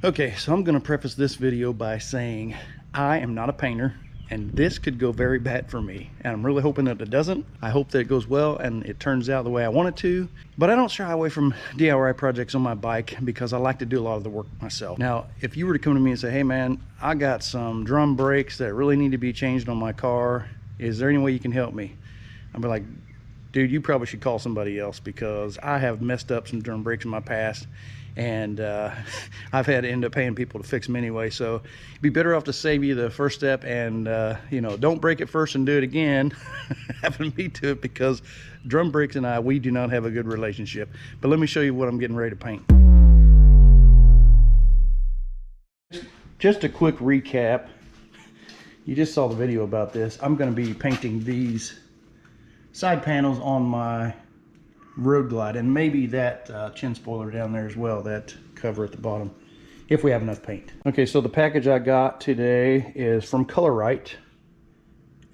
Okay, so I'm going to preface this video by saying I am not a painter, and this could go very bad for me. And I'm really hoping that it doesn't. I hope that it goes well and it turns out the way I want it to. But I don't shy away from DIY projects on my bike because I like to do a lot of the work myself. Now, if you were to come to me and say, hey man, I got some drum brakes that really need to be changed on my car. Is there any way you can help me? I'd be like, dude, you probably should call somebody else because I have messed up some drum brakes in my past. And I've had to end up paying people to fix them anyway, so it'd be better off to save you the first step and you know, don't break it first and do it again having me do it, because drum brakes and we do not have a good relationship. But let me show you what I'm getting ready to paint. Just a quick recap. You just saw the video about this. I'm going to be painting these side panels on my Road Glide, and maybe that chin spoiler down there as well, that cover at the bottom, if we have enough paint. Okay, so the package I got today is from ColorRite,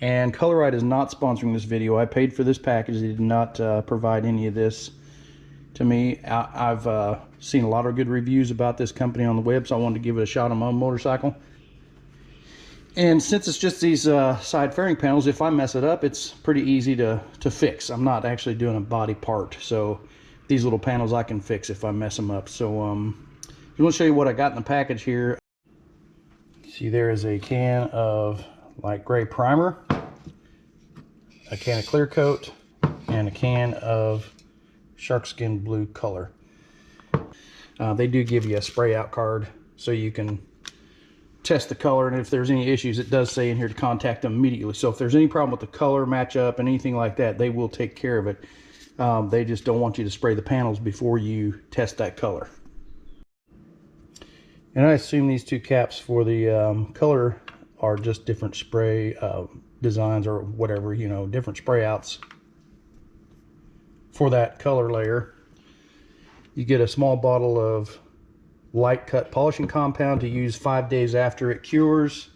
and ColorRite is not sponsoring this video. I paid for this package. They did not provide any of this to me. I've seen a lot of good reviews about this company on the web, so I wanted to give it a shot on my own motorcycle. And since it's just these side fairing panels, if I mess it up, it's pretty easy to fix. I'm not actually doing a body part, so these little panels I can fix if I mess them up. So I'm going to show you what I got in the package here. See, there is a can of light gray primer, a can of clear coat, and a can of shark skin blue color. They do give you a spray out card so you can test the color, and if there's any issues, it does say in here to contact them immediately. So if there's any problem with the color matchup and anything like that, they will take care of it. They just don't want you to spray the panels before you test that color. And I assume these two caps for the color are just different spray designs or whatever, you know, different spray outs for that color layer. You get a small bottle of light cut polishing compound to use 5 days after it cures.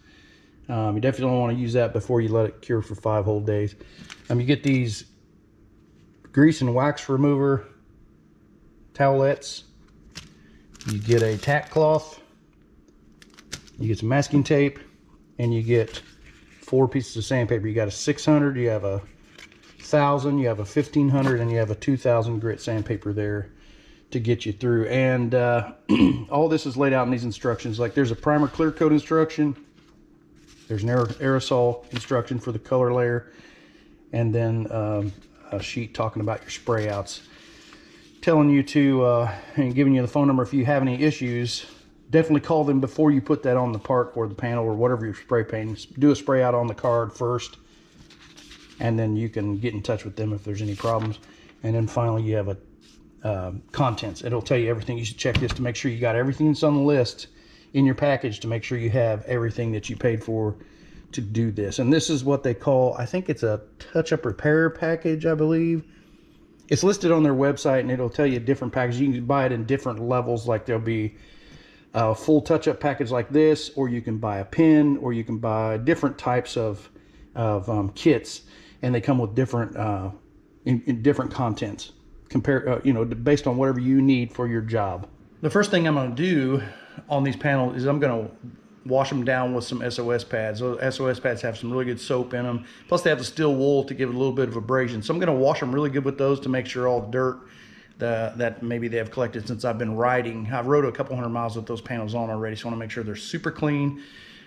You definitely don't want to use that before you let it cure for 5 whole days. You get these grease and wax remover towelettes. You get a tack cloth. You get some masking tape, and you get 4 pieces of sandpaper. You got a 600, you have a 1000, you have a 1500, and you have a 2000 grit sandpaper there to get you through. And all this is laid out in these instructions. Like, there's a primer clear coat instruction, there's an aerosol instruction for the color layer, and then a sheet talking about your spray outs, telling you to and giving you the phone number if you have any issues. Definitely call them before you put that on the part or the panel or whatever you're spray painting. Do a spray out on the card first, and then you can get in touch with them if there's any problems. And then finally you have a contents. It'll tell you everything. You should check this to make sure you got everything that's on the list in your package, to make sure you have everything that you paid for to do this. And this is what they call, I think it's a touch-up repair package, I believe. It's listed on their website, and it'll tell you different packages. You can buy it in different levels. Like, there'll be a full touch-up package like this, or you can buy a pin, or you can buy different types of kits, and they come with different in different contents. You know, based on whatever you need for your job. The first thing I'm going to do on these panels is I'm going to wash them down with some SOS pads. Those SOS pads have some really good soap in them. Plus they have the steel wool to give it a little bit of abrasion. So I'm going to wash them really good with those to make sure all the dirt that maybe they have collected since I've been riding. I've rode a couple hundred miles with those panels on already, so I want to make sure they're super clean.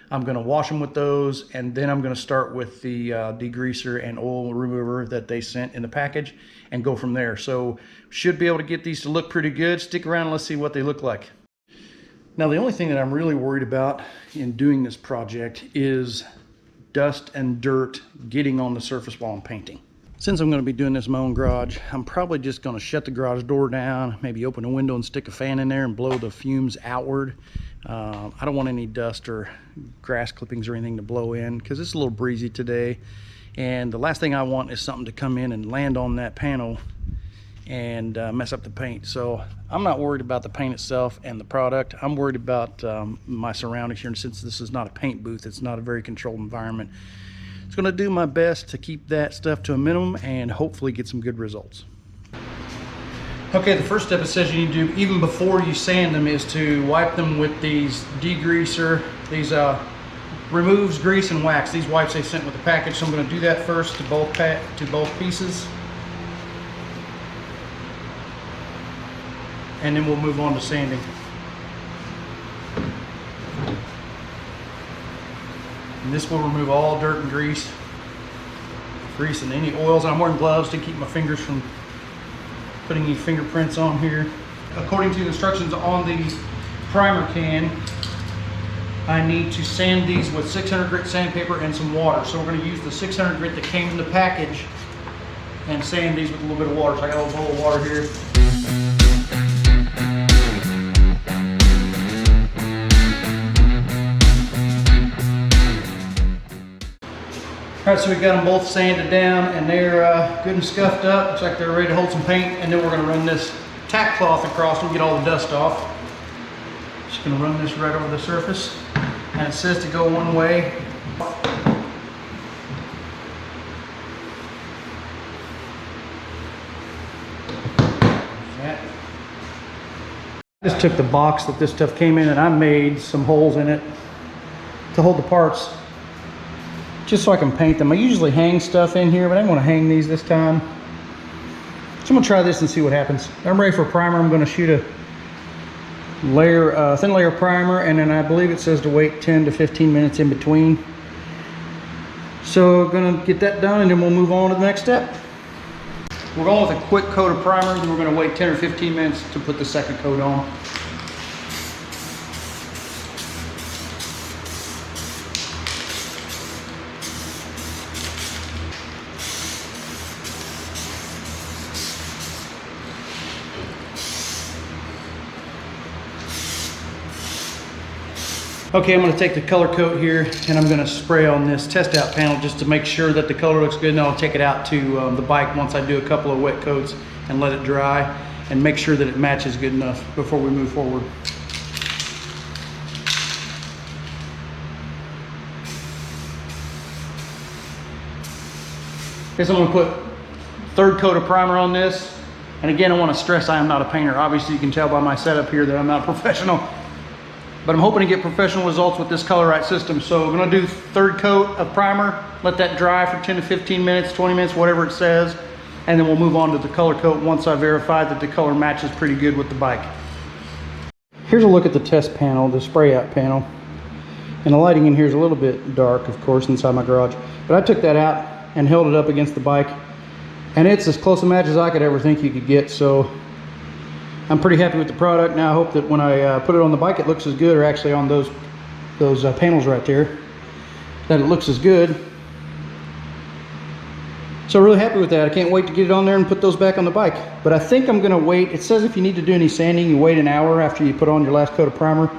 I'm going to wash them with those, and then I'm going to start with the degreaser and oil remover that they sent in the package and go from there. So should be able to get these to look pretty good. Stick around and let's see what they look like. Now, the only thing that I'm really worried about in doing this project is dust and dirt getting on the surface while I'm painting. Since I'm going to be doing this in my own garage, I'm probably just going to shut the garage door down, maybe open a window and stick a fan in there and blow the fumes outward. I don't want any dust or grass clippings or anything to blow in, because it's a little breezy today, and the last thing I want is something to come in and land on that panel and mess up the paint. So I'm not worried about the paint itself and the product. I'm worried about my surroundings here, and since this is not a paint booth, it's not a very controlled environment. It's going to do my best to keep that stuff to a minimum and hopefully get some good results. Okay, the first step it says you need to do, even before you sand them, is to wipe them with these degreaser. These removes grease and wax. These wipes they sent with the package. So I'm going to do that first to both pieces, and then we'll move on to sanding. And this will remove all dirt and grease and any oils. And I'm wearing gloves to keep my fingers from putting any fingerprints on here. According to the instructions on the primer can, I need to sand these with 600 grit sandpaper and some water. So we're going to use the 600 grit that came in the package and sand these with a little bit of water. So I got a little bowl of water here. All right, so we've got them both sanded down and they're good and scuffed up. Looks like they're ready to hold some paint. And then we're going to run this tack cloth across and get all the dust off. Just going to run this right over the surface. And it says to go one way. I just took the box that this stuff came in and I made some holes in it to hold the parts, just so I can paint them. I usually hang stuff in here, but I don't want to hang these this time. So I'm gonna try this and see what happens. I'm ready for primer. I'm gonna shoot a layer, thin layer primer, and then I believe it says to wait 10 to 15 minutes in between. So gonna get that done and then we'll move on to the next step. We're going with a quick coat of primer, then we're gonna wait 10 or 15 minutes to put the second coat on. Okay, I'm going to take the color coat here and I'm going to spray on this test out panel just to make sure that the color looks good, and I'll take it out to the bike once I do a couple of wet coats and let it dry and make sure that it matches good enough before we move forward. Okay, so I'm going to put third coat of primer on this, and again I want to stress I am not a painter. Obviously you can tell by my setup here that I'm not a professional. But I'm hoping to get professional results with this ColorRite system. So we're gonna do third coat of primer, let that dry for 10 to 15 minutes, 20 minutes, whatever it says. And then we'll move on to the color coat once I verify that the color matches pretty good with the bike. Here's a look at the test panel, the spray out panel. And the lighting in here is a little bit dark, of course, inside my garage. But I took that out and held it up against the bike. And it's as close a match as I could ever think you could get. So I'm pretty happy with the product. Now I hope that when I put it on the bike it looks as good, or actually on those panels right there, that it looks as good. So really happy with that. I can't wait to get it on there and put those back on the bike. But I think I'm gonna wait. It says if you need to do any sanding, you wait an hour after you put on your last coat of primer.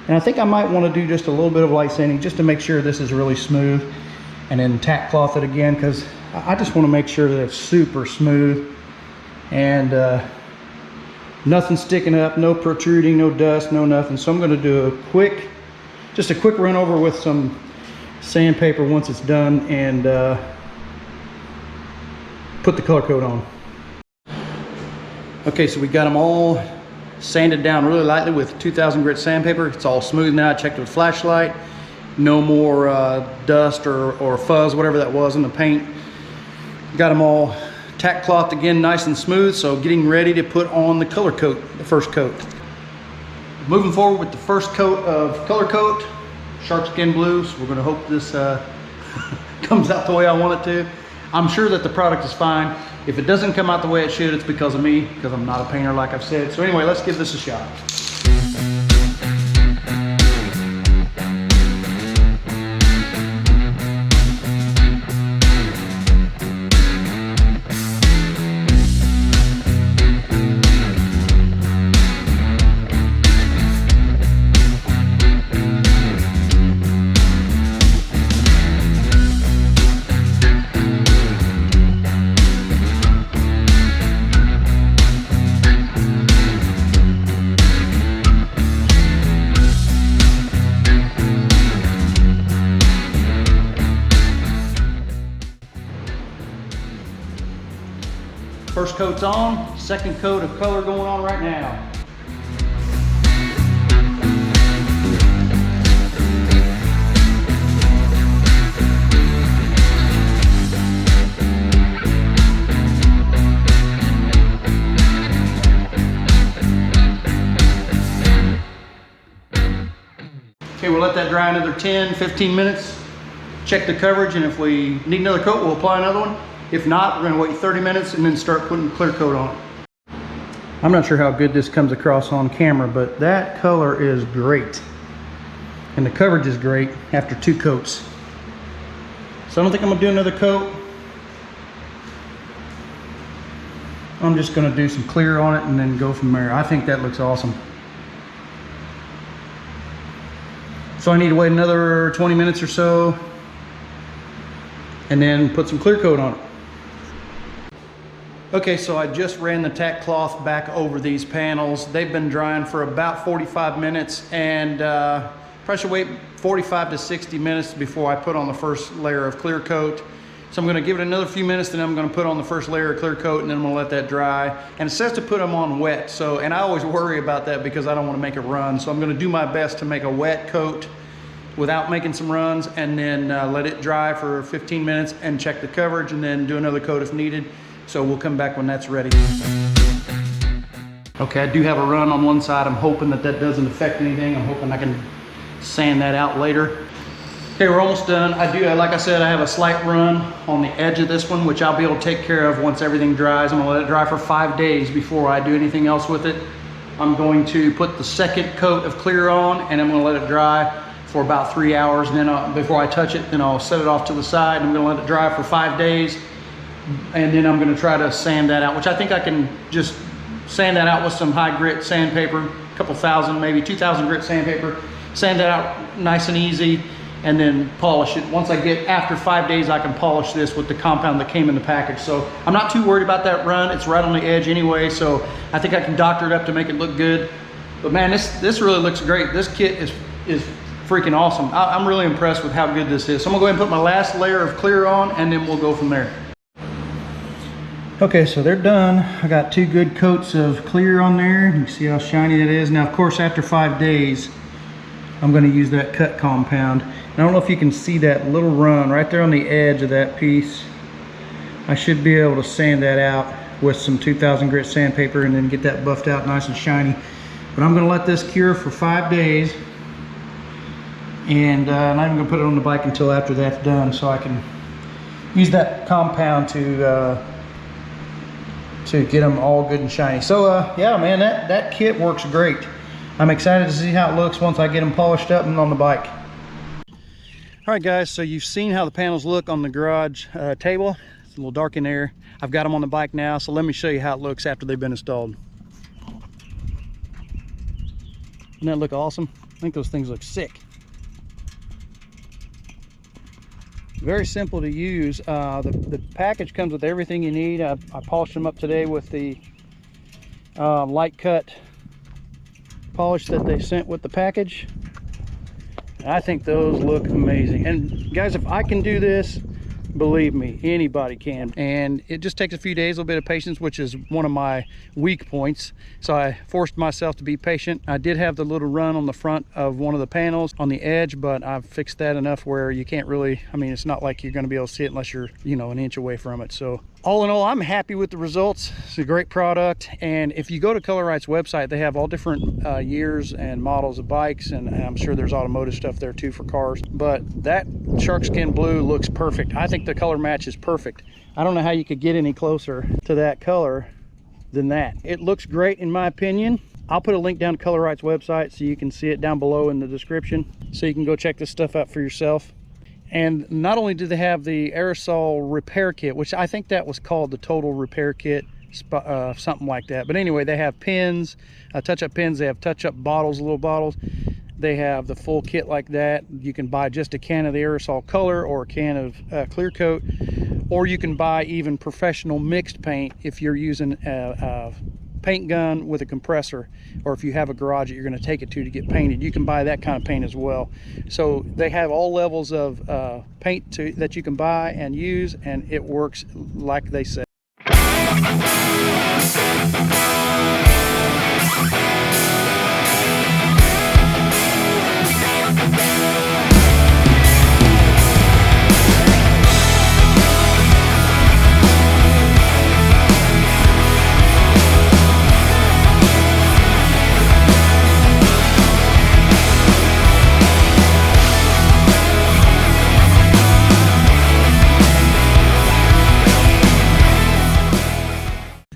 And I think I might want to do just a little bit of light sanding just to make sure this is really smooth, and then tack cloth it again, because I just want to make sure that it's super smooth and nothing sticking up, no protruding, no dust, no nothing. So I'm going to do just a quick run over with some sandpaper once it's done, and put the color coat on. Okay, so we got them all sanded down really lightly with 2000 grit sandpaper. It's all smooth now. I checked with a flashlight. No more dust or fuzz, whatever that was in the paint. Got them all tack cloth again, nice and smooth. So getting ready to put on the color coat, the first coat. Moving forward with the first coat of color coat, shark skin blue. So we're going to hope this comes out the way I want it to. I'm sure that the product is fine. If it doesn't come out the way it should, it's because of me, because I'm not a painter like I've said. So anyway, let's give this a shot. First coat's on, second coat of color going on right now. Okay, we'll let that dry another 10-15 minutes. Check the coverage, and if we need another coat, we'll apply another one. If not, we're gonna wait 30 minutes and then start putting clear coat on it. I'm not sure how good this comes across on camera, but that color is great. And the coverage is great after 2 coats. So I don't think I'm gonna do another coat. I'm just gonna do some clear on it and then go from there. I think that looks awesome. So I need to wait another 20 minutes or so and then put some clear coat on it. Okay, so I just ran the tack cloth back over these panels. They've been drying for about 45 minutes, and probably should wait 45 to 60 minutes before I put on the first layer of clear coat. So I'm gonna give it another few minutes, then I'm gonna put on the first layer of clear coat, and then I'm gonna let that dry. And it says to put them on wet, so, and I always worry about that because I don't wanna make it run. So I'm gonna do my best to make a wet coat without making some runs, and then let it dry for 15 minutes and check the coverage, and then do another coat if needed. So we'll come back when that's ready. Okay, I do have a run on one side. I'm hoping that that doesn't affect anything. I'm hoping I can sand that out later. Okay, we're almost done. I do, like I said, I have a slight run on the edge of this one, which I'll be able to take care of once everything dries. I'm gonna let it dry for 5 days before I do anything else with it. I'm going to put the second coat of clear on, and I'm gonna let it dry for about 3 hours, and then before I touch it, then I'll set it off to the side. I'm gonna let it dry for 5 days, and then I'm gonna try to sand that out, which I think I can just sand that out with some high grit sandpaper, a couple thousand, maybe 2,000 grit sandpaper, sand that out nice and easy, and then polish it. Once I get, after 5 days, I can polish this with the compound that came in the package. So I'm not too worried about that run. It's right on the edge anyway, so I think I can doctor it up to make it look good. But man, this really looks great. This kit is freaking awesome. I'm really impressed with how good this is. So I'm gonna go ahead and put my last layer of clear on, and then we'll go from there. Okay, so they're done. I got 2 good coats of clear on there. You can see how shiny that is. Now, of course, after 5 days, I'm gonna use that cut compound. And I don't know if you can see that little run right there on the edge of that piece. I should be able to sand that out with some 2,000 grit sandpaper and then get that buffed out nice and shiny. But I'm gonna let this cure for 5 days. And I'm not even gonna put it on the bike until after that's done, so I can use that compound to get them all good and shiny. So yeah, man, that kit works great. I'm excited to see how it looks once I get them polished up and on the bike. All right, guys, so you've seen how the panels look on the garage table. It's a little dark in there. I've got them on the bike now, so let me show you how it looks after they've been installed. Doesn't that look awesome? I think those things look sick. Very simple to use. The package comes with everything you need. I polished them up today with the light cut polish that they sent with the package. I think those look amazing. And guys, if I can do this, believe me, anybody can. And it just takes a few days, a little bit of patience, which is one of my weak points. So I forced myself to be patient. I did have the little run on the front of one of the panels on the edge, but I've fixed that enough where you can't really, I mean, it's not like you're gonna be able to see it unless you're, you know, an inch away from it. So all in all, I'm happy with the results. It's a great product. And if you go to ColorRite's website, they have all different years and models of bikes, and I'm sure there's automotive stuff there too for cars. But that shark skin blue looks perfect. I think the color match is perfect. I don't know how you could get any closer to that color than that. It looks great in my opinion. I'll put a link down to ColorRite's website so you can see it down below in the description, so you can go check this stuff out for yourself. And not only do they have the aerosol repair kit, which I think that was called the total repair kit, something like that. But anyway, they have pins, touch-up pins. They have touch-up bottles, little bottles. They have the full kit like that. You can buy just a can of the aerosol color or a can of clear coat, or you can buy even professional mixed paint if you're using a paint gun with a compressor, or if you have a garage that you're going to take it to get painted, you can buy that kind of paint as well. So they have all levels of paint that you can buy and use, and it works like they said.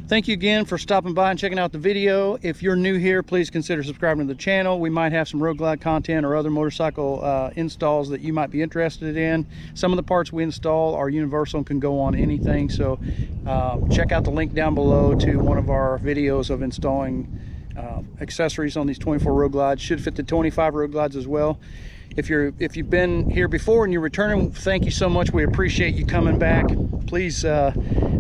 Thank you again for stopping by and checking out the video. If you're new here, please consider subscribing to the channel. We might have some Road Glide content or other motorcycle installs that you might be interested in. Some of the parts we install are universal and can go on anything. So check out the link down below to one of our videos of installing accessories on these 24 Road Glides. Should fit the 25 Road Glides as well. If you've been here before and you're returning, thank you so much. We appreciate you coming back. Please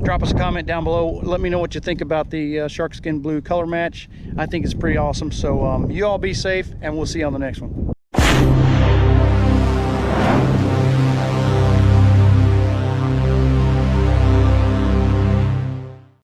drop us a comment down below. Let me know what you think about the shark skin blue color match. I think it's pretty awesome. So you all be safe, and we'll see you on the next one.